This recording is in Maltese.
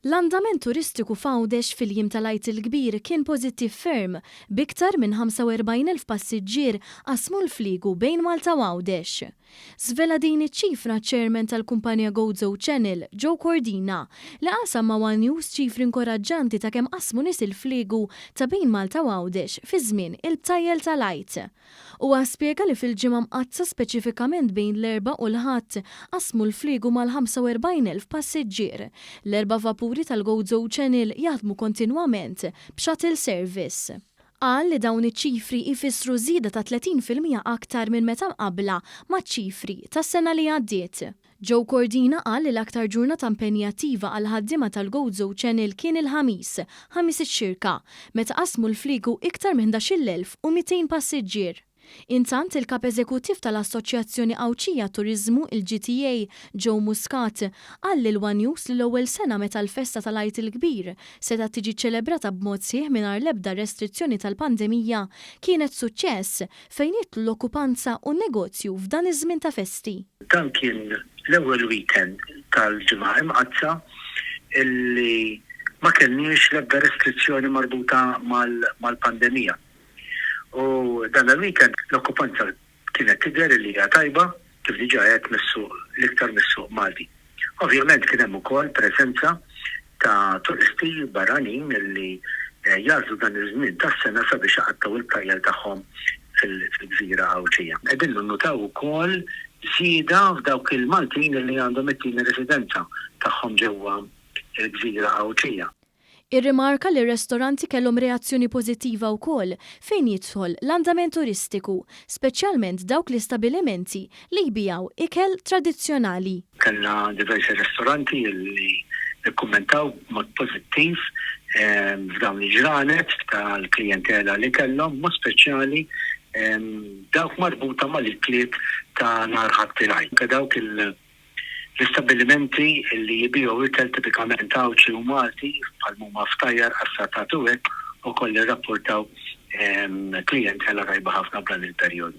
L-andament turistiku f'Għawdex fil-jiem tal-Għid il-Kbir kien pożittiv ferm b'iktar minn 45,000 passiġġier qasmu l-fliegu bejn Malta u Għawdex. Żvela din iċ-ċifra ċ-Chairman tal-kumpanija GoZo Channel, Joe Cordina, li qasam ma' One News ċifri inkoraġġanti ta' kemm qasmu nies il-fliegu ta' bejn Malta u Għawdex fi żmien il-btajjel tal-Għid. Huwa spjega li fil-ġimgħa mqazza speċifikament bejn l-Erbgħa u l-Ħadd qasmu l-fliegu mal-45,000 passiġġier. L-erba' vapuri tal-GoZo Channel jaħdmu kontinwament b'shuttle service. Qal li dawn iċ-ċifri jfissru żieda ta' 30% aktar minn meta mqabbla maċ-ċifri tas-sena li għaddiet. Joe Cordina qal li l-aktar ġurnata impenjattiva għal ħaddiema tal-GoZo Channel kien il-ħamis, ħamis iċ-xirka, meta qasmu l-fliegu iktar minn 11,200 passiġġier. Intant il-kap eżekuttiv tal-Assoċjazzjoni Qawċija Turiżmu il-GTA, Joe Muscat, qal lil One News li l-ewwel sena meta l-festa tal-Għid il-Kbir seta' tiġi ċelebrata b'mod sieħ mingħajr l-ebda restrizzjoni tal-pandemija kienet suċċess fejn jitlu l-okkupanza u n-negozju f'dan iż-żmien ta' festi. Dan kien l-ewwel weekend tal-ġimgħa imqazza illi ma kenniex l-ebda restrizzjoni marbuta mal-pandemija. U dan il-weekend l-okkupanza kienet tidher li hija tajba kif diġà qed l-iktar mis-suq Malti. Ovvjament kien hemm ukoll preżenza ta' turisti barranin li jażlu dan iż-żmien tas-sena sabiex jaqattaw il-btajjel tagħhom fil-Gżira Qawċija. Qegħdin nnotaw ukoll żieda f'dawk il-Maltin li għandhom it-tieni residenza tagħhom ġewwa l-Gżira Qawċija. Irrimarka li r-restoranti kellhom reazzjoni pożittiva wkoll fejn jidħol l-andament turistiku, speċjalment dawk l-istabilimenti li jbijaw ikel tradizzjonali. Kellna diversi ristoranti li kkummentaw mod pożittiv f'dawn il-ġranet tal-klijentela li kellhom, mod speċjali dawk marbuta mal-ikliet ta' nhar ħadd-tilgħid. Dawk l-istabilimenti li jibiju ikel tipikament Għawċi u Malti bħal-huma ftajjar assatatu hekk ukoll irrapportaw klijentela rajba ħafna b'dan il-perjodu.